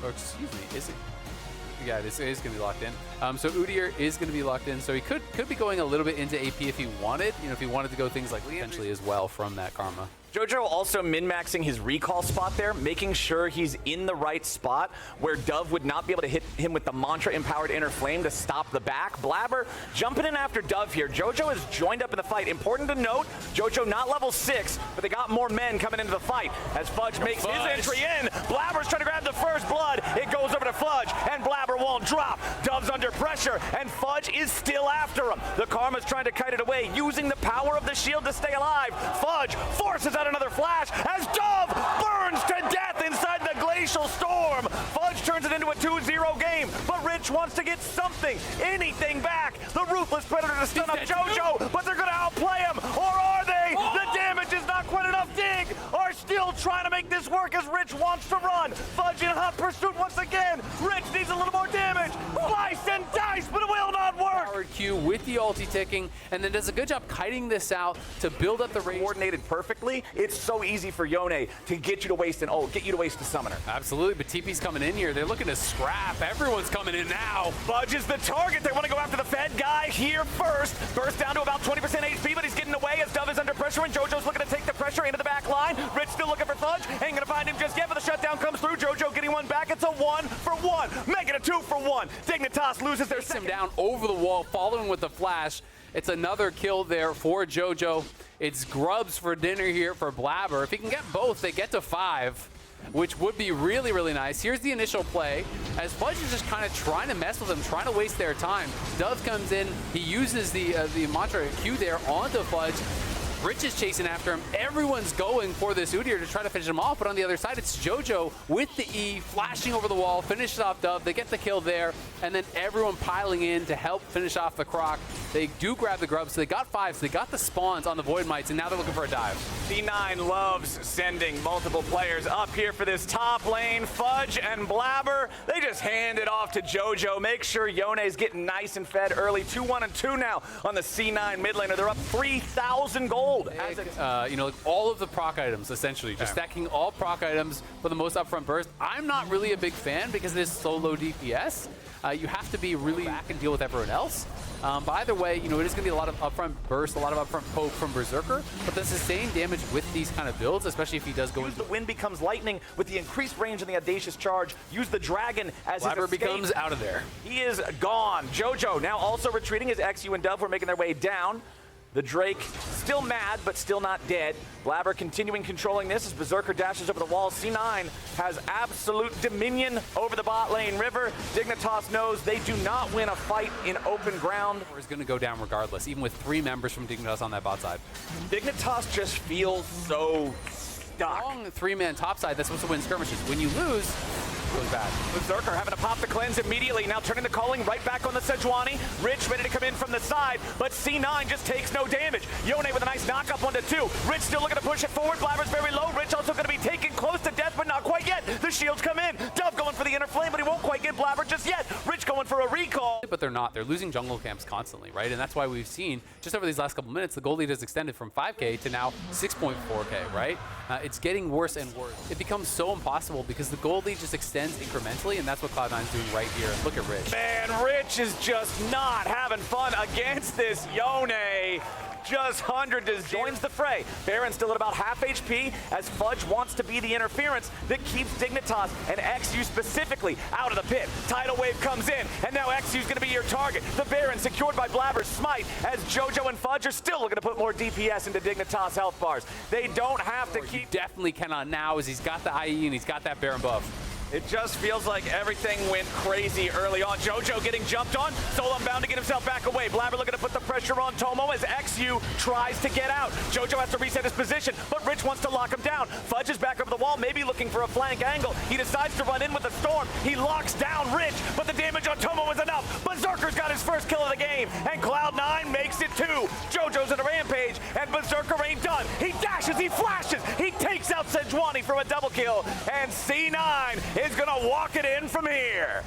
Or excuse me, is it? Yeah, it is going to be locked in. So Udyr is going to be locked in. So he could be going a little bit into AP if he wanted. You know, if he wanted to go things like potentially as well from that Karma. Jojo also min-maxing his recall spot there, making sure he's in the right spot where Dove would not be able to hit him with the Mantra-empowered Inner Flame to stop the back. Blabber jumping in after Dove here. Jojo has joined up in the fight. Important to note, Jojo not level 6, but they got more men coming into the fight. As Fudge makes his entry in, Blabber's trying to grab the first blood. It goes over to Fudge, and Blabber won't drop. Dove's under pressure, and Fudge is still after him. The Karma's trying to kite it away, using the power of the shield to stay alive. Fudge forces out another flash as Dove burns to death inside the Glacial Storm. Fudge turns it into a 2-0 game, but Rich wants to get something, anything back. The Ruthless Predator to stun up Jojo, but they're going to outplay him, or are they? The damage is not quite enough. Dig are still trying to make this work as Rich wants to run. Fudge in hot pursuit once again. Rich needs a little more damage. Slice and dice, but it will not work. Powered Q with the ulti ticking, and then does a good job kiting this out to build up the range. Coordinated perfectly. It's so easy for Yone to get you to waste an ult, get you to waste a summoner. Absolutely, but TP's coming in here. They're looking to scrap. Everyone's coming in now. Fudge is the target. They want to go after the Fed guy here first. Burst down to about 20% HP, but he's getting away as Dove is under pressure, and Jojo's looking to take the pressure into the back line. Rich still looking for Fudge. Ain't going to find him just yet, but the shutdown comes through. Jojo getting one back. It's a 1-for-1. Make it a 2-for-1. Dignitas loses their second. Him down over the wall, following with the flash. It's another kill there for Jojo. It's grubs for dinner here for Blabber. If he can get both, they get to 5, which would be really, really nice. Here's the initial play, as Fudge is just kind of trying to mess with them, trying to waste their time. Dove comes in, he uses the Mantra Q there onto Fudge. Rich is chasing after him. Everyone's going for this Udyr to try to finish him off, but on the other side, it's Jojo with the E, flashing over the wall, finishes off Dove. They get the kill there, and then everyone piling in to help finish off the Croc. They do grab the grubs, so they got 5, so they got the spawns on the Void Mites, and now they're looking for a dive. C9 loves sending multiple players up here for this top lane. Fudge and Blabber, they just hand it off to Jojo. Make sure Yone's getting nice and fed early. 2-1 and 2 now on the C9 mid laner. They're up 3,000 gold. You know, like all of the proc items, essentially. Just stacking all proc items for the most upfront burst. I'm not really a big fan because it is so low DPS. You have to be really back and deal with everyone else. But either way, you know, it is going to be a lot of upfront burst, a lot of upfront poke from Berserker, but the sustained damage with these kind of builds, especially if he does go into... The wind becomes lightning with the increased range and the audacious charge. Use the dragon as his escape. Becomes out of there. He is gone. Jojo now also retreating as XU and Dove were making their way down. The Drake still mad, but still not dead. Blabber continuing controlling this as Berserker dashes over the wall. C9 has absolute dominion over the bot lane river. Dignitas knows they do not win a fight in open ground. Is going to go down regardless, even with 3 members from Dignitas on that bot side. Dignitas just feels so stuck. Long 3-man top side, that's supposed to win skirmishes. When you lose, it goes bad. Berserker having to pop the cleanse immediately. Now turning the calling right back on the Sejuani. Rich ready to come in from the side, but C9 just takes no damage. Yone with a nice knock up 1-2. Rich still looking to push it forward. Blabber's very low. Rich also going to be taken close to death, but not quite yet. The shields come in. Dove going for the inner flame, but he won't quite get Blabber just yet. Rich going for a recall. But they're not. They're losing jungle camps constantly, right? And that's why we've seen, just over these last couple minutes, the gold lead has extended from 5K to now 6.4K, right? It's getting worse and worse. It becomes so impossible because the gold lead just extends incrementally, and that's what Cloud9's doing right here. And look at Rich. Man, Rich is just not having fun against this Yone. Just 100 joins the fray. Baron still at about half HP as Fudge wants to be the interference that keeps Dignitas and XU specifically out of the pit. Tidal wave comes in, and now XU's going to be your target. The Baron secured by Blabber's smite as Jojo and Fudge are still looking to put more DPS into Dignitas health bars. They don't have to keep... Definitely cannot now as he's got the IE and he's got that Baron buff. It just feels like everything went crazy early on. Jojo getting jumped on. Solon bound to get himself back away. Blabber looking to put the pressure on Tomo as XU tries to get out. Jojo has to reset his position, but Rich wants to lock him down. Fudge is back over the wall, maybe looking for a flank angle. He decides to run in with the storm. He locks down Rich, but the damage on Tomo is enough. Berserker's got his first kill of the game, and Cloud9 makes it 2. Jojo's in a rampage, and Berserker ain't done. He dashes, he flashes, he takes out Sejuani for a double kill, and C9 is gonna walk it in from here.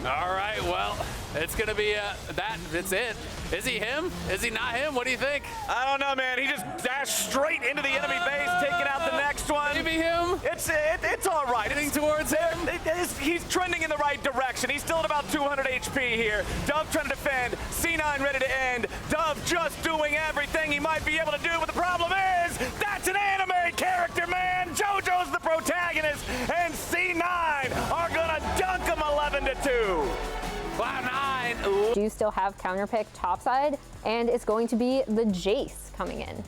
All right, well, it's going to be that's it. Is he him? Is he not him? What do you think? I don't know, man. He just dashed straight into the enemy base, taking out the next one. Maybe him? It's all right. Heading towards him? He's trending in the right direction. He's still at about 200 HP here. Dove trying to defend. C9 ready to end. Dove just doing everything he might be able to do, but the problem is that's an anime character, man. JoJo's the protagonist, and C9 are going to dunk him 11-2. Cloud9. Do still have counterpick topside, and it's going to be the Jace coming in.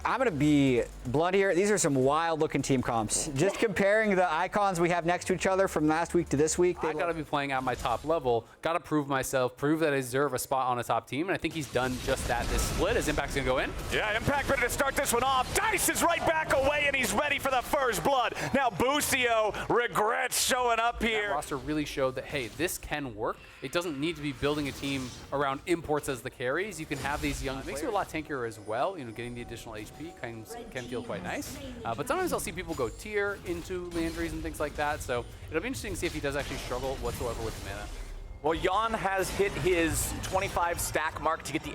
I'm going to be blunt here. These are some wild-looking team comps. Just comparing the icons we have next to each other from last week to this week. I got to be playing at my top level. Got to prove myself, prove that I deserve a spot on a top team, and I think he's done just that this split. As Impact's going to go in. Yeah, Impact ready to start this one off. Dice is right back away, and he's ready for the first blood. Now Busio regrets showing up here. That roster really showed that, hey, this can work. It doesn't need to be building a team around imports as the carries. You can have these young players. It makes you a lot tankier as well. You know, getting the additional HP can feel quite nice. But sometimes I'll see people go tier into Landry's and things like that. So it'll be interesting to see if he does actually struggle whatsoever with the mana. Well, Jan has hit his 25 stack mark to get the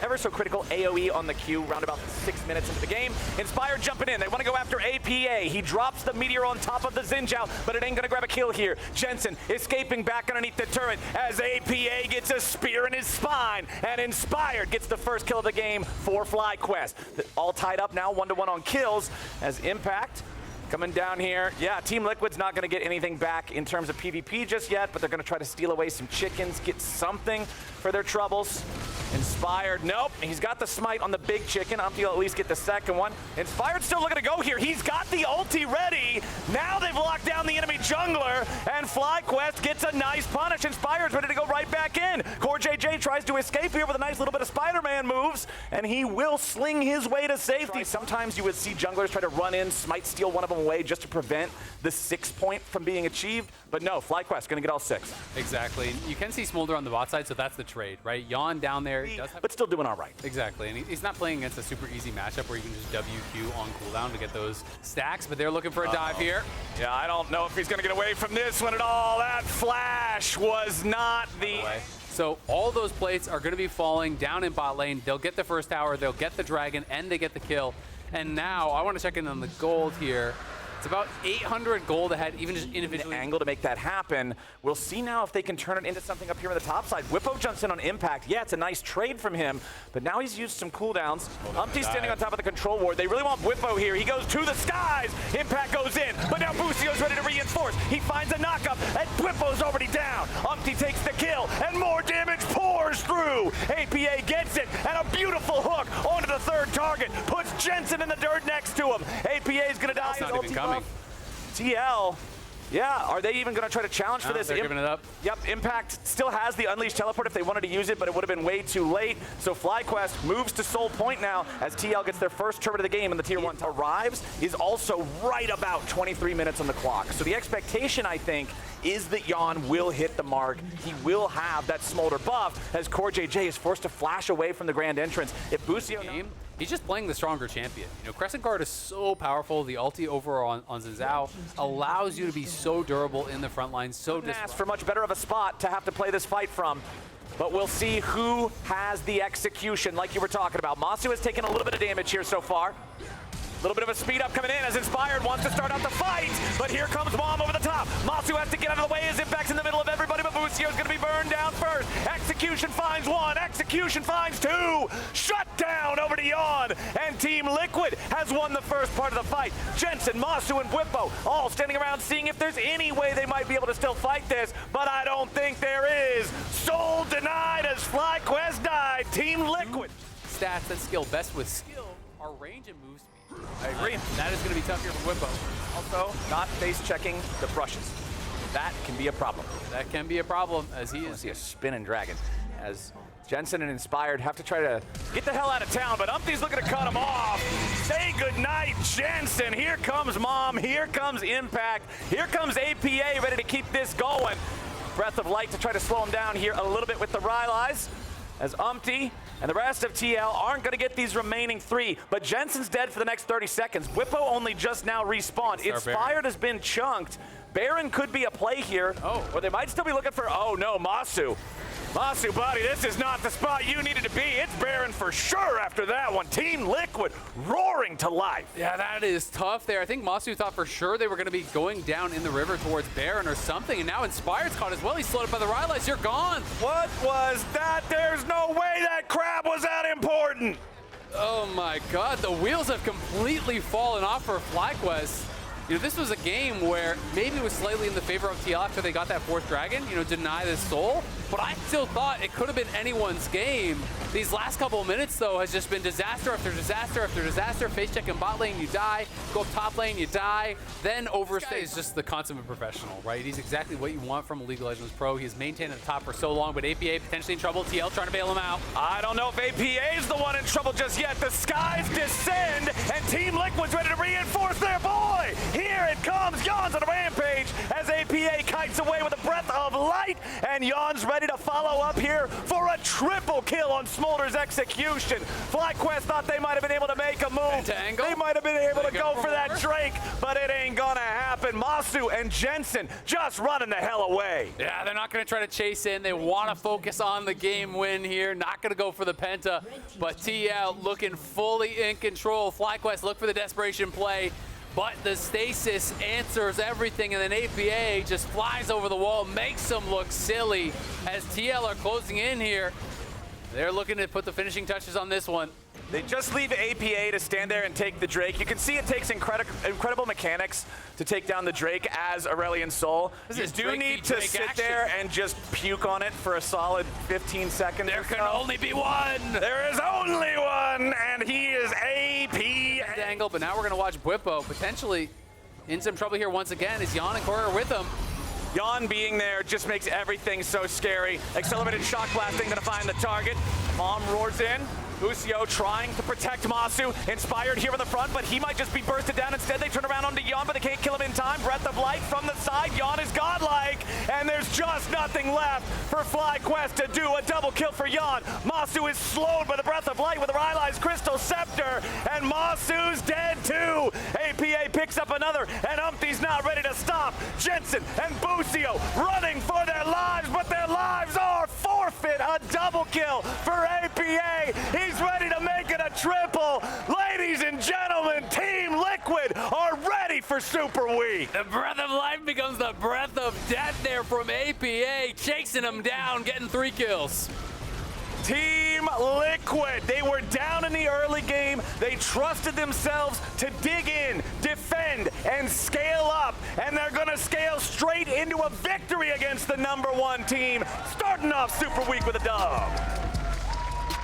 ever so critical AoE on the Q round about 6 minutes into the game. Inspired jumping in. They want to go after APA. He drops the meteor on top of the Xinjiao, but it ain't going to grab a kill here. Jensen escaping back underneath the turret as APA gets a spear in his spine, and Inspired gets the first kill of the game for FlyQuest. All tied up now, 1-1 on kills as Impact coming down here. Yeah, Team Liquid's not going to get anything back in terms of PvP just yet, but they're going to try to steal away some chickens, get something for their troubles. Inspired, nope. He's got the smite on the big chicken. Umpty will at least get the second one. Inspired still looking to go here. He's got the ulti ready. Now they've locked down the enemy jungler, and FlyQuest gets a nice punish. Inspired's ready to go right back in. Core JJ tries to escape here with a nice little bit of Spider-Man moves, and he will sling his way to safety. Sometimes you would see junglers try to run in, smite steal one of them away just to prevent the 6 point from being achieved. But no, FlyQuest gonna get all 6. Exactly. You can see Smolder on the bot side, so that's the trade, right? Yawn down there. Does have but still doing all right. Exactly, and he's not playing against a super easy matchup where you can just WQ on cooldown to get those stacks, but they're looking for a dive here. Yeah, I don't know if he's gonna get away from this one at all. That flash was not the... So all those plates are gonna be falling down in bot lane. They'll get the first tower, they'll get the dragon, and they get the kill. And now I want to check in on the gold here. It's about 800 gold ahead, even just individually. The angle to make that happen. We'll see now if they can turn it into something up here on the top side. Whippo jumps in on Impact. Yeah, it's a nice trade from him, but now he's used some cooldowns. Umpty's standing on top of the control ward. They really want Whippo here. He goes to the skies. Impact goes in, but now Busio's ready to reinforce. He finds a knockup, and Whippo's already down. Umpty takes the kill, and more damage pours through. APA gets it, and a beautiful hook onto the third target. Puts Jensen in the dirt next to him. APA's gonna die. That's not even coming. TL, yeah, are they even going to try to challenge for this? They're giving it up. Yep, Impact still has the Unleashed Teleport if they wanted to use it, but it would have been way too late. So FlyQuest moves to Soul Point now as TL gets their first turret of the game, and the Tier 1 arrives, is also right about 23 minutes on the clock. So the expectation, I think, is that Jan will hit the mark. He will have that Smolder buff as Core JJ is forced to flash away from the grand entrance. If Busio... He's just playing the stronger champion. You know, Crescent Guard is so powerful. The ulti over on Xinjiao allows you to be so durable in the front line, so disruptive. For much better of a spot to have to play this fight from. But we'll see who has the execution like you were talking about. Masu has taken a little bit of damage here so far. A little bit of a speed up coming in as Inspired wants to start out the fight, but here comes Mom over the top. Masu has to get out of the way as Impact's in the middle of everybody, but Busio's gonna be burned down first. Execution finds one, Execution finds two. Shut down over to Yawn, and Team Liquid has won the first part of the fight. Jensen, Masu, and Whippo all standing around seeing if there's any way they might be able to still fight this, but I don't think there is. Soul denied as FlyQuest died. Team Liquid. Stats that skill best with skill are range and move speed. I agree. That is going to be tough here for Whippo. Also, not face checking the brushes. That can be a problem. That can be a problem as he is. See a spinning dragon as Jensen and Inspired have to try to get the hell out of town, but Umpty's looking to cut him off. Say goodnight, Jensen. Here comes Mom. Here comes Impact. Here comes APA ready to keep this going. Breath of Light to try to slow him down here a little bit with the Rylai's as Umpty and the rest of TL aren't going to get these remaining 3, but Jensen's dead for the next 30 seconds. Whippo only just now respawned. Inspired has been chunked. Baron could be a play here. Oh. Or they might still be looking for, oh no, Masu. Masu, buddy, this is not the spot you needed to be. It's Baron for sure after that one. Team Liquid roaring to life. Yeah, that is tough there. I think Masu thought for sure they were going to be going down in the river towards Baron or something, and now Inspired's caught as well. He's slowed up by the Rylai's. You're gone. What was that? There's no way that crab was that important. Oh my God, the wheels have completely fallen off for FlyQuest. You know, this was a game where maybe it was slightly in the favor of TL after they got that fourth dragon, you know, deny the soul, but I still thought it could have been anyone's game. These last couple of minutes, though, has just been disaster after disaster after disaster. Face check in bot lane, you die. Go up top lane, you die. Then overstay is just the consummate professional, right? He's exactly what you want from a League of Legends pro. He's maintained at the top for so long, but APA potentially in trouble. TL trying to bail him out. I don't know if APA is the one in trouble just yet. The skies descend, and Team Liquid's ready to reinforce their boy. Here it comes. Yon's on a rampage as APA kites away with a breath of light, and Yon's ready to follow up here for a triple kill on Smolder's execution. FlyQuest thought they might have been able to make a move. They might have been able to go for that Drake, but it ain't gonna happen. Masu and Jensen just running the hell away. Yeah, they're not going to try to chase in. They want to focus on the game win here. Not going to go for the Penta, but TL looking fully in control. FlyQuest look for the desperation play, but the stasis answers everything, and then APA just flies over the wall, makes them look silly as TL are closing in here. They're looking to put the finishing touches on this one. They just leave APA to stand there and take the Drake. You can see it takes incredible mechanics to take down the Drake as Aurelion Sol. You do need to sit there and just puke on it for a solid 15 seconds. There can only be one. There is only one, and he is APA. Angle, but now we're going to watch Bwipo potentially in some trouble here once again as Yon and Corey are with him. Yon being there just makes everything so scary. Accelerated shock blasting gonna find the target. Mom roars in. Lucio trying to protect Masu. Inspired here in the front, but he might just be bursted down. Instead, they turn around onto Yon, but they can't kill him in time. Breath of light from the side. Yon is godlike, and there's just nothing left for FlyQuest to do. A double kill for Yon. Masu is slowed by the breath of light with Rylai's Crystal Scepter, and Masu's dead too. APA picks up another, and Umpty's not ready to stop. Jensen and Bucio running for their lives, but their lives are forfeit. A double kill for APA. He's ready to make it a triple. Ladies and gentlemen, Team Liquid are ready for Super Week. The breath of life becomes the breath of death there from APA, chasing him down, getting 3 kills. Team Liquid, they were down in the early game. They trusted themselves to dig in, defend, and scale up. And they're gonna scale straight into a victory against the #1 team, starting off Super Week with a dub.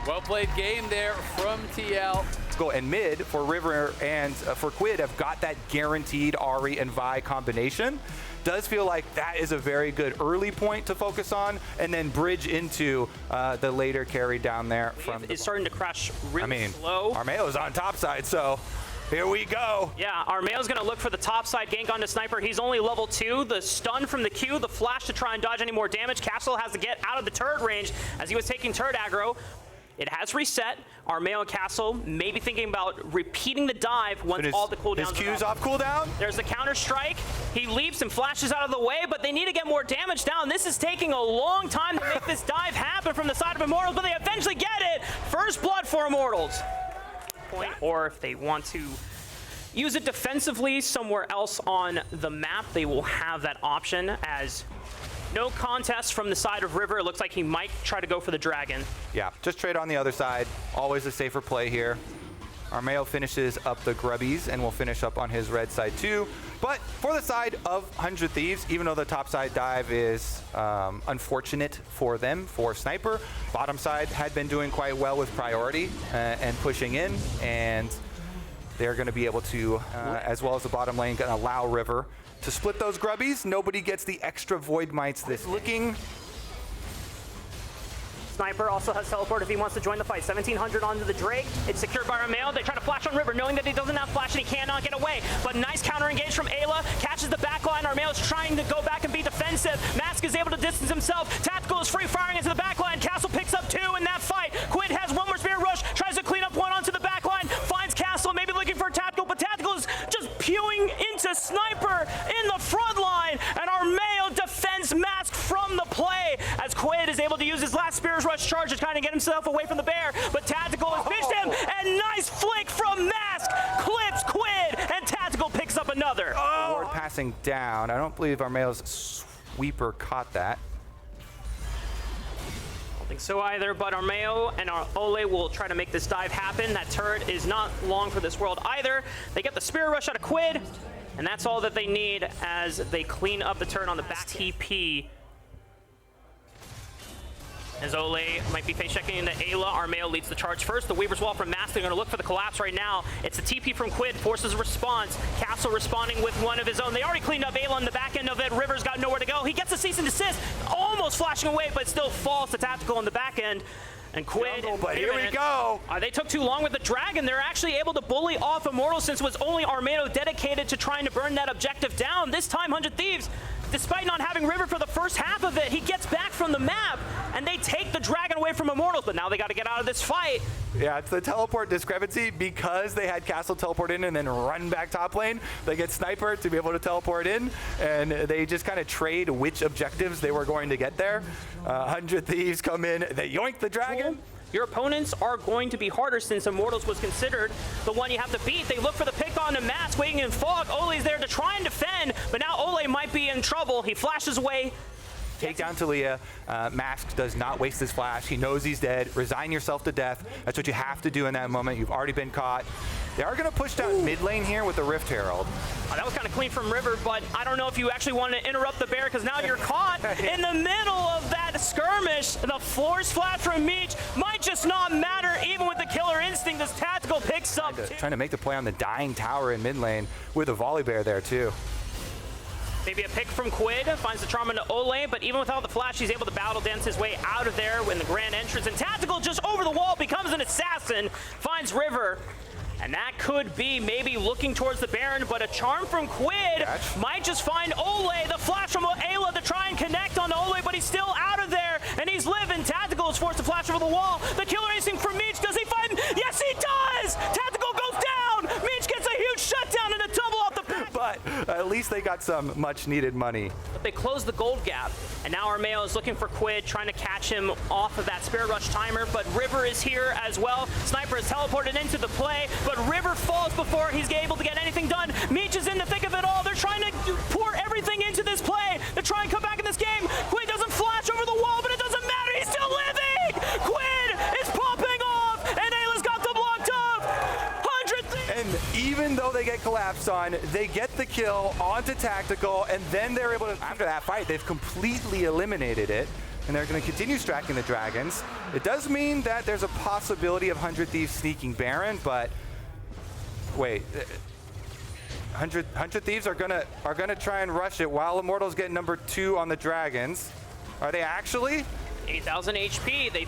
Well played game there from TL. Go and mid for River and for Quid have got that guaranteed Ahri and Vi combination. Does feel like that is a very good early point to focus on, and then bridge into the later carry down there from. It's starting to crash really slow. Armeo's on top side, so here we go. Yeah, Armeo's gonna look for the top side gank onto Sniper. He's only level 2. The stun from the Q, the flash to try and dodge any more damage. Castle has to get out of the turret range as he was taking turret aggro. It has reset. Armeo and Castle maybe thinking about repeating the dive once all the cooldowns His Q's off cooldown. There's the counter strike. He leaps and flashes out of the way, but they need to get more damage down. This is taking a long time to make this dive happen from the side of Immortals, but they eventually get it. First blood for Immortals. Or if they want to use it defensively somewhere else on the map, they will have that option as no contest from the side of River. It looks like he might try to go for the dragon. Yeah, just trade on the other side. Always a safer play here. Armeo finishes up the grubbies and will finish up on his red side too. But for the side of 100 Thieves, even though the top side dive is unfortunate for them, for Sniper, bottom side had been doing quite well with priority and pushing in, and they're going to be able to, as well as the bottom lane, going to allow River to split those grubbies. Nobody gets the extra Void Mites this looking. Sniper also has teleport if he wants to join the fight. 1700 onto the Drake. It's secured by Armeo. They try to flash on River, knowing that he doesn't have flash and he cannot get away. But nice counter engage from Ayla. Catches the backline. Armeo's trying to go back and be defensive. Mask is able to distance himself. Tactical is free firing into the backline. Castle picks up 2 in that fight. Quid has one more spear rush. Tries to clean up 1 onto the backline. Finds Castle, maybe looking for Tactical, but Tactical is just pewing into Sniper in the front line last Spears Rush charge to kind of get himself away from the bear, but Tactical has pitched him, and nice flick from Mask, clips Quid, and Tactical picks up another. Ward passing down. I don't believe Armeo's sweeper caught that. I don't think so either, but Armeo and our Ole will try to make this dive happen. That turret is not long for this world either. They get the Spirit Rush out of Quid, and that's all that they need as they clean up the turret on the back TP. As Ole might be face checking into Ayla, Armeo leads the charge first. The Weaver's Wall from Mask, they're going to look for the collapse right now. It's the TP from Quid, forces a response. Castle responding with one of his own. They already cleaned up Ayla on the back end of it. River's got nowhere to go. He gets a cease and desist, almost flashing away, but still falls to Tactical on the back end. And Quid, But here we go. They took too long with the Dragon. They're actually able to bully off Immortals since it was only Armeo dedicated to trying to burn that objective down. This time, 100 Thieves, despite not having River for the first half of it, he gets back from the map, and they take the Dragon away from Immortals, but now they got to get out of this fight. Yeah, it's the teleport discrepancy because they had Castle teleport in and then run back top lane. They get Sniper to be able to teleport in, and they just kind of trade which objectives they were going to get there. 100 Thieves come in, they yoink the Dragon. Your opponents are going to be harder since Immortals was considered the one you have to beat. They look for the pick on the Mask, waiting in fog. Ole's there to try and defend, but now Ole might be in trouble. He flashes away. Take down Talia. Mask does not waste his flash. He knows he's dead. Resign yourself to death. That's what you have to do in that moment. You've already been caught. They are going to push down mid lane here with the Rift Herald. That was kind of clean from River, but I don't know if you actually want to interrupt the bear because now you're caught in the middle of that skirmish. The force flash from Meech might just not matter even with the killer instinct as Tactical picks up. Trying to make the play on the dying tower in mid lane with a volley bear there too. Maybe a pick from Quid, finds the charm into Ole, but even without the flash, he's able to battle dance his way out of there in the grand entrance. And Tactical just over the wall becomes an assassin, finds River. And that could be maybe looking towards the Baron, but a charm from Quid might just find Ole. The flash from Ayla to try and connect on Ole, but he's still out of there, and he's living. Tactical is forced to flash over the wall. The killer instinct from Meech, does he find? Yes, he does! Tactical goes down! Meech gets a huge shutdown and a double off the back. But at least they got some much needed money. But they closed the gold gap, and now Armeo is looking for Quid, trying to catch him off of that Spirit Rush timer, but River is here as well. Sniper is teleported into the play, but River falls before he's able to get anything done. Meech is in the thick of it all. They're trying to pour everything into this play to try and come back in this game. Quid doesn't flash over the wall, but it doesn't matter. He's still living! Quid is popping off, and Ayla's got them locked up. 100 And even though they get collapsed on, they get the kill onto Tactical, and then they're able to, after that fight, they've completely eliminated it, and they're going to continue stacking the Dragons. It does mean that there's a possibility of 100 Thieves sneaking Baron, but wait, 100 Thieves are gonna try and rush it while Immortals get number 2 on the Dragons. Are they actually? 8,000 HP. They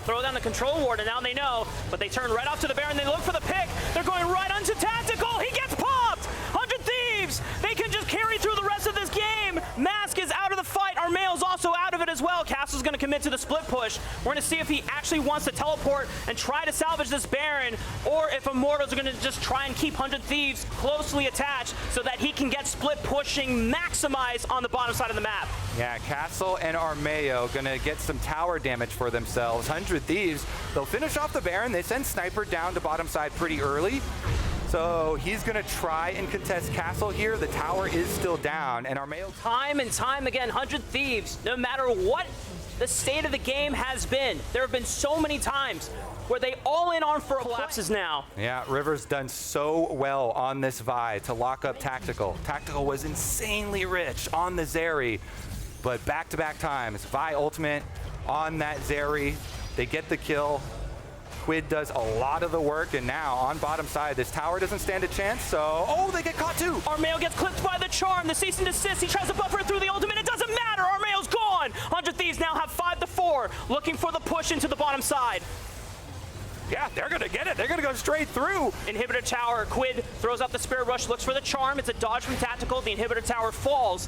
throw down the control ward, and now they know, but they turn right off to the Baron. They look for the pick. They're going right onto Tactical. He gets popped. 100 Thieves. They can just carry through the rest of this game. Mask is out of the fight. Armeo's also out of it as well. Castle's going to commit to the split push. We're going to see if he actually wants to teleport and try to salvage this Baron, or if Immortals are going to just try and keep 100 Thieves closely attached so that he can get split pushing maximized on the bottom side of the map. Yeah, Castle and Armeo gonna get some tower damage for themselves. 100 Thieves, they'll finish off the Baron. They send Sniper down to bottom side pretty early. So he's gonna try and contest Castle here. The tower is still down, and Armeo... Time and time again, 100 Thieves, no matter what the state of the game has been, there have been so many times where they all in on for collapses now. Yeah, River's done so well on this Vi to lock up Tactical. Tactical was insanely rich on the Zeri, but back-to-back times, Vi ultimate on that Zeri. They get the kill. Quid does a lot of the work, and now on bottom side, this tower doesn't stand a chance, so... Oh, they get caught too! Armeo gets clipped by the charm, the cease and desist. He tries to buffer it through the ultimate. It doesn't matter. Armeo's gone. 100 Thieves now have 5-4, looking for the push into the bottom side. Yeah, they're gonna get it. They're gonna go straight through. Inhibitor tower. Quid throws out the Spirit Rush, looks for the charm. It's a dodge from Tactical. The inhibitor tower falls.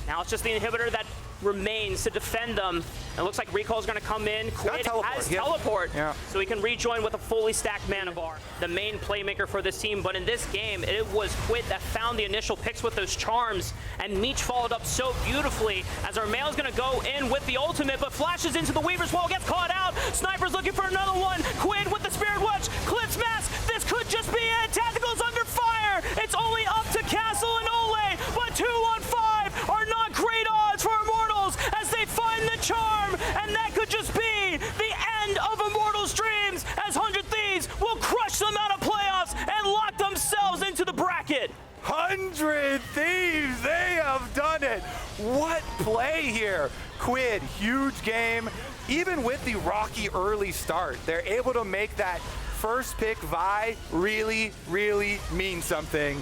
Now it's just the inhibitor that remains to defend them. It looks like Recall's going to come in. Quid has teleport, so he can rejoin with a fully stacked mana bar. The main playmaker for this team, but in this game, it was Quid that found the initial picks with those charms, and Meech followed up so beautifully as Armail's going to go in with the ultimate, but flashes into the Weaver's Wall, gets caught out. Sniper's looking for another one. Quid with the Spirit Wedge, clips Mass. This could just be it. Tactical's under fire. It's only up to Castle and Ole, but 2 on 5 are not great odds for Immortals as they find the charm, and that could just be the end of Immortals' dreams as 100 Thieves will crush them out of playoffs and lock themselves into the bracket. 100 Thieves, they have done it. What play here. Quid, huge game. Even with the rocky early start, they're able to make that first pick Vi really, really mean something.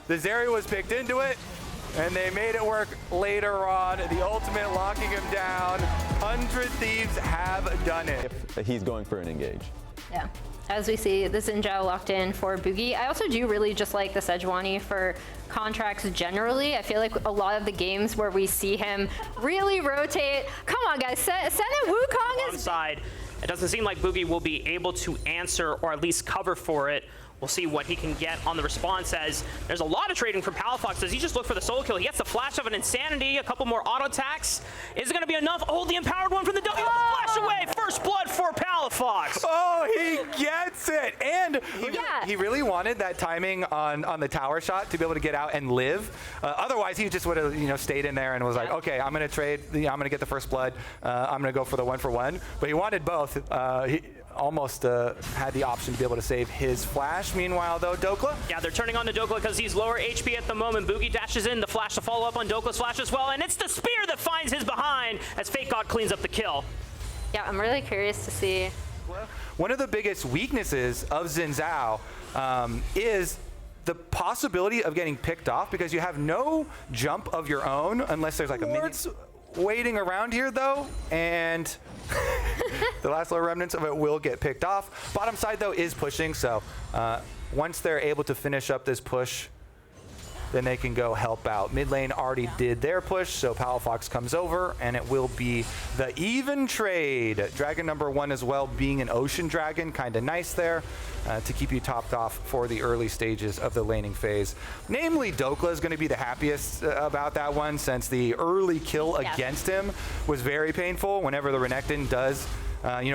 The Zeri was picked into it, and they made it work later on. The ultimate locking him down. 100 Thieves have done it. He's going for an engage. Yeah. As we see, the Xin Zhao locked in for Boogie. I also do really just like the Sejuani for contracts generally. I feel like a lot of the games where we see him really rotate. Come on, guys. Senate Wukong is... Side. It doesn't seem like Boogie will be able to answer or at least cover for it. We'll see what he can get on the response as there's a lot of trading from Palafox. Does he just look for the solo kill? He gets the flash of an Insanity, a couple more auto attacks. Is it going to be enough? Oh, the empowered one from the W. Flash away. First blood for Palafox. Oh, he gets it. And he really wanted that timing on the tower shot to be able to get out and live. Otherwise, he just would have stayed in there and was like, okay, I'm going to trade. I'm going to get the first blood. I'm going to go for the 1-for-1. But he wanted both. He almost had the option to be able to save his flash. Meanwhile, though, Dokla? Yeah, they're turning on to Dokla because he's lower HP at the moment. Boogie dashes in, the flash to follow up on Dokla's flash as well, and it's the spear that finds his behind as Fake God cleans up the kill. Yeah, I'm really curious to see. One of the biggest weaknesses of Xin Zhao is the possibility of getting picked off because you have no jump of your own unless there's like a minute waiting around here, though, and the last little remnants of it will get picked off. Bottom side, though, is pushing, so once they're able to finish up this push, then they can go help out. Mid lane already did their push, so Palafox comes over, and it will be the even trade. Dragon number 1 as well, being an ocean dragon, kind of nice there to keep you topped off for the early stages of the laning phase. Namely, Dokla is going to be the happiest about that one, since the early kill against him was very painful. Whenever the Renekton does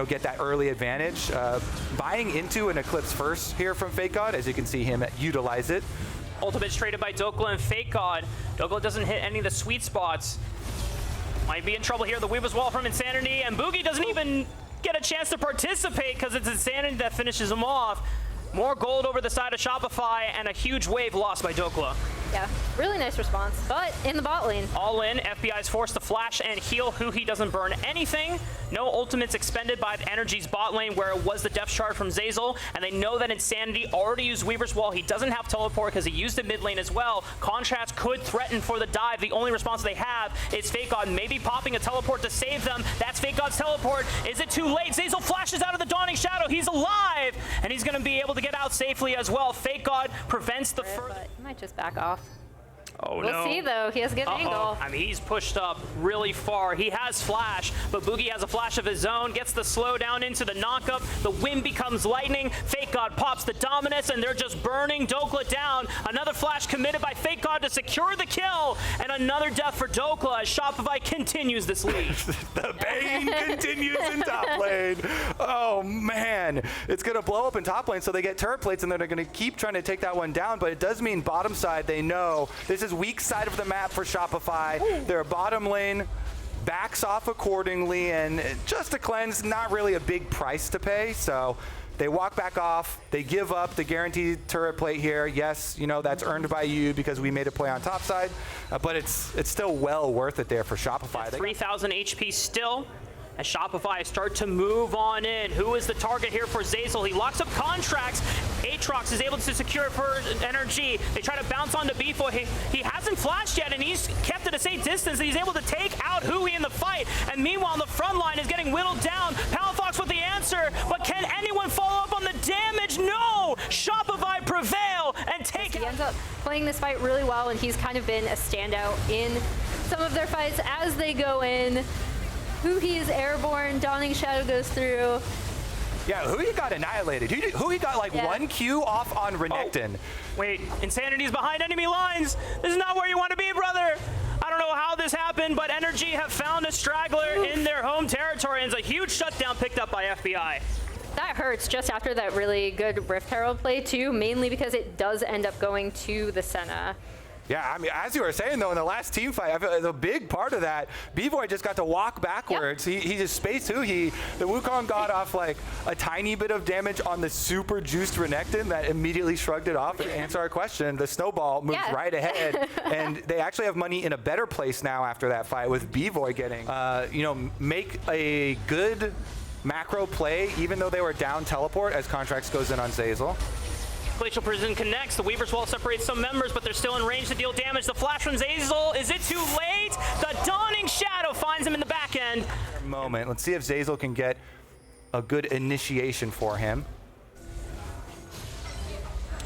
get that early advantage. Buying into an Eclipse first here from Fake God, as you can see him utilize it. Ultimate's traded by Dokla and Fake God. Dokla doesn't hit any of the sweet spots. Might be in trouble here. The Weaver's Wall from Insanity, and Boogie doesn't even get a chance to participate because it's Insanity that finishes him off. More gold over the side of Shopify, and a huge wave lost by Dokla. Yeah, really nice response, but in the bot lane. All in, FBI is forced to flash and heal Huhi doesn't burn anything. No ultimates expended by the Energy's bot lane where it was the Death Shard from Zeyzal, and they know that Insanity already used Weaver's Wall. He doesn't have teleport because he used it mid lane as well. Contrast could threaten for the dive. The only response they have is Fake God maybe popping a teleport to save them. That's Fake God's teleport. Is it too late? Zeyzal flashes out of the Dawning Shadow. He's alive, and he's going to be able to get out safely as well. Fake God prevents the first. He might just back off. Oh, we'll see, though. He has a good angle. I mean, he's pushed up really far. He has flash, but Boogie has a flash of his own, gets the slow down into the knockup. The wind becomes lightning. Fake God pops the Dominus, and they're just burning Dokla down. Another flash committed by Fake God to secure the kill, and another death for Dokla as Shopify continues this lead. The pain continues in top lane. Oh, man. It's going to blow up in top lane, so they get turret plates, and they're going to keep trying to take that one down, but it does mean bottom side, they know this is weak side of the map for Shopify. Their bottom lane backs off accordingly, and just a cleanse, not really a big price to pay, so they walk back off. They give up the guaranteed turret plate here. Yes, that's earned by you because we made a play on top side, but it's still well worth it there for Shopify. 3,000 HP still. As Shopify start to move on in. Who is the target here for Zeyzal? He locks up contracts. Aatrox is able to secure it for Energy. They try to bounce onto Beefo. He hasn't flashed yet, and he's kept at a safe distance. He's able to take out Huhi in the fight. And meanwhile, the front line is getting whittled down. Palafox with the answer, but can anyone follow up on the damage? No! Shopify prevail and take it. He ends up playing this fight really well, and he's kind of been a standout in some of their fights as they go in. Huhi is airborne, Dawning Shadow goes through. Yeah, Huhi got annihilated. Huhi got like 1 Q off on Renekton. Wait, Insanity's behind enemy lines. This is not where you want to be, brother. I don't know how this happened, but Energy have found a straggler in their home territory, and it's a huge shutdown picked up by FBI. That hurts just after that really good Rift Herald play too, mainly because it does end up going to the Senna. Yeah, I mean, as you were saying, though, in the last team fight, I feel the big part of that, B-Boy just got to walk backwards. Yep. He just spaced Huhi. The Wukong got off like a tiny bit of damage on the super juiced Renekton that immediately shrugged it off. To answer our question, the snowball moved right ahead, and they actually have money in a better place now after that fight with B-Boy getting, you know, make a good macro play, even though they were down teleport as Contracts goes in on Zeyzal. Glacial Prison connects. The Weaver's Wall separates some members, but they're still in range to deal damage. The flash from Zeyzal, is it too late? The Dawning Shadow finds him in the back end. Moment. Let's see if Zeyzal can get a good initiation for him.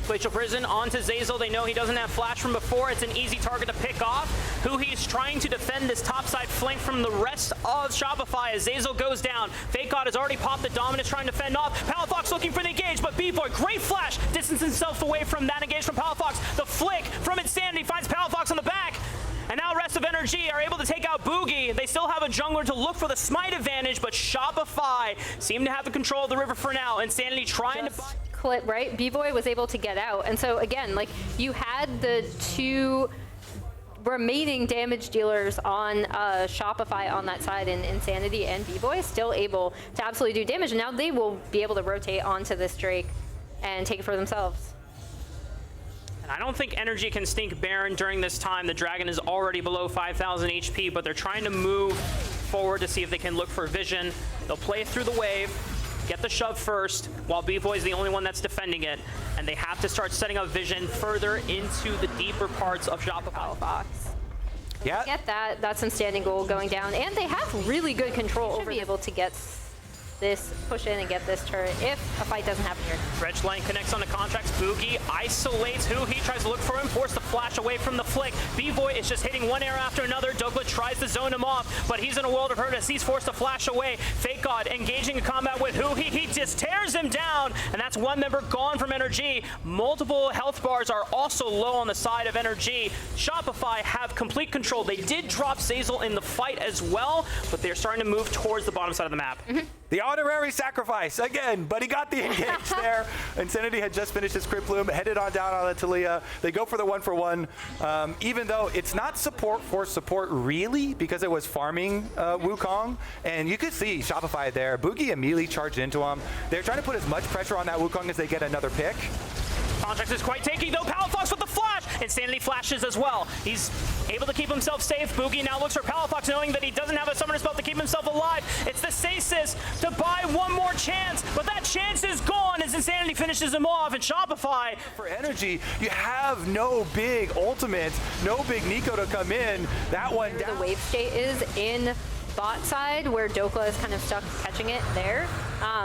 Glacial Prison onto Zeyzal. They know he doesn't have flash from before. It's an easy target to pick off. Huhi's trying to defend this topside flank from the rest of Shopify as Zeyzal goes down. Fake God has already popped the Dominus, trying to fend off. Palafox looking for the engage, but B-Boy, great flash, distancing himself away from that engage from Palafox. The flick from Insanity finds Palafox on the back. And now rest of Energy are able to take out Boogie. They still have a jungler to look for the smite advantage, but Shopify seem to have the control of the river for now. Insanity trying to... Clip, right? B-Boy was able to get out. And so again, like you had the 2 remaining damage dealers on Shopify on that side, and Insanity and B-Boy still able to absolutely do damage. And now they will be able to rotate onto this Drake and take it for themselves. And I don't think Energy can stink Baron during this time. The Dragon is already below 5,000 HP, but they're trying to move forward to see if they can look for vision. They'll play through the wave, get the shove first, while B-Boy is the only one that's defending it. And they have to start setting up vision further into the deeper parts of Shopify. Fox. Yeah. Get that. That's some standing goal going down. And they have really good control over be able to get this, push in and get this turret if a fight doesn't happen here. Dredge Line connects on the Contracts. Boogie isolates Huhi, tries to look for him, force the flash away from the flick. B-Boy is just hitting one arrow after another. Dokla tries to zone him off, but he's in a world of hurt as he's forced to flash away. Fake God engaging in combat with Huhi. He just tears him down, and that's one member gone from Energy. Multiple health bars are also low on the side of Energy. Shopify have complete control. They did drop Zeyzal in the fight as well, but they're starting to move towards the bottom side of the map. The honorary sacrifice again, but he got the engage there. Insanity had just finished his Crypt Plume, headed on down on the Talia. They go for the 1-for-1, even though it's not support for support really, because it was farming Wukong. And you could see Shopify there. Boogie immediately charged into him. They're trying to put as much pressure on that Wukong as they get another pick. Contracts is quite taking though. Palafox with the flash. Insanity flashes as well. He's able to keep himself safe. Boogie now looks for Palafox, knowing that he doesn't have a summoner spell to keep himself alive. It's the stasis to buy one more chance, but that chance is gone as Insanity finishes him off. And Shopify, for Energy, you have no big ultimate, no big Nico to come in. That one down. The wave state is in bot side where Dokla is kind of stuck catching it there.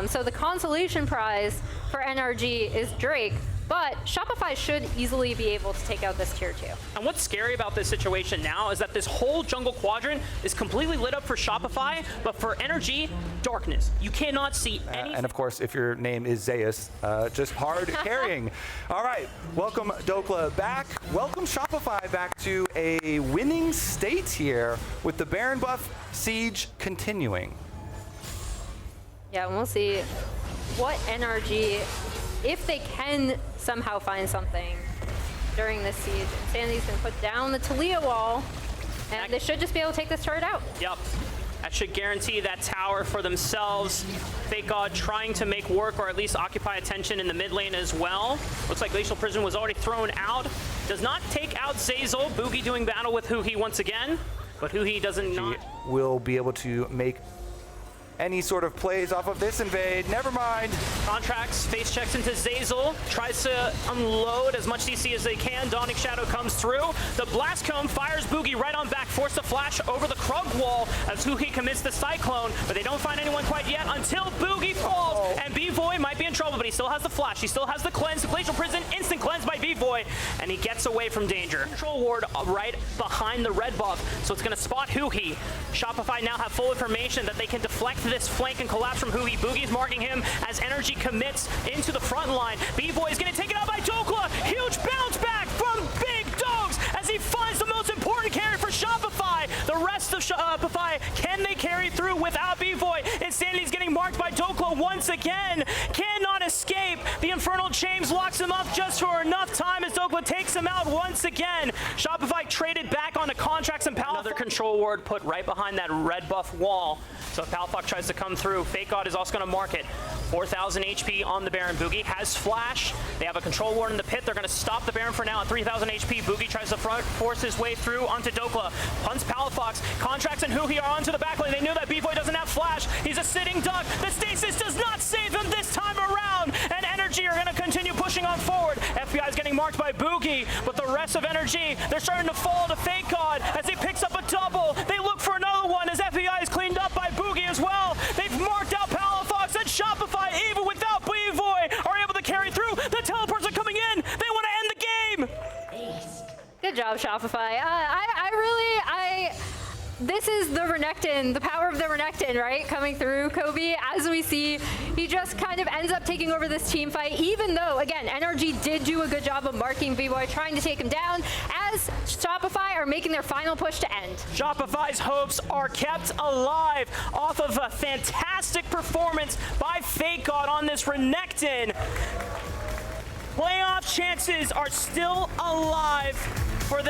So the consolation prize for NRG is Drake, but Shopify should easily be able to take out this tier 2. and what's scary about this situation now is that this whole jungle quadrant is completely lit up for Shopify, but for Energy, darkness. You cannot see anything. And of course, if your name is Zeus, just hard carrying. All right, welcome Dokla back. Welcome Shopify back to a winning state here with the Baron buff siege continuing. Yeah, and we'll see what NRG, if they can somehow find something during this siege. Insandy's gonna put down the Talia wall, and they should just be able to take this turret out. Yep. That should guarantee that tower for themselves. Fake God trying to make work or at least occupy attention in the mid lane as well. Looks like Glacial Prison was already thrown out. Does not take out Zeyzal. Boogie doing battle with Huhi once again, but Huhi doesn't not. Will be able to make any sort of plays off of this invade. Never mind. Contracts, face checks into Zeyzal, tries to unload as much CC as they can. Dawning Shadow comes through. The Blast Cone fires Boogie right on back, forced to flash over the Krug wall as Huhi commits the Cyclone, but they don't find anyone quite yet until Boogie falls, and B-Boy might might be in trouble, but he still has the flash. He still has the cleanse, the glacial prison, instant cleanse by B-Boy, and he gets away from danger. Control ward right behind the red buff, so it's going to spot Huhi. Shopify now have full information that they can deflect this flank and collapse from Huhi. Boogie's marking him as energy commits into the front line. B-Boy is going to take it out by Dokla. Huge bounce back from Big Dogs as he finds the most important carry for Shopify. The rest of Shopify, can they carry through without B-Boy? Insanity's getting marked by Dokla once again. Cannot escape. The Infernal Chains locks him up just for enough time as Dokla takes him out once again. Shopify traded back onto contracts and Pal. Another control ward put right behind that red buff wall. So if Palfok tries to come through, Fake God is also going to mark it. 4,000 HP on the Baron. Boogie has flash. They have a control ward in the pit. They're going to stop the Baron for now at 3,000 HP. Boogie tries to force his way through onto Dokla. Punts Palafox. Contracts and Huhi are onto the backlane. They knew that B-Boy doesn't have flash. He's a sitting duck. The stasis does not save him this time around. And Energy are going to continue pushing on forward. FBI is getting marked by Boogie, but the rest of Energy, they're starting to fall to Fake God as he picks up a double. They look for another one as FBI is cleaned up by Boogie as well. They've marked out Palafox and Shopify, even without B-Boy, are able to carry through. The teleports are coming in. They want to end the game. Good job, Shopify. This is the Renekton, the power of the Renekton, right? Coming through Kobe. As we see, he just kind of ends up taking over this team fight, even though, again, NRG did do a good job of marking B-Boy, trying to take him down, as Shopify are making their final push to end. Shopify's hopes are kept alive off of a fantastic performance by Fake God on this Renekton. Playoff chances are still alive for the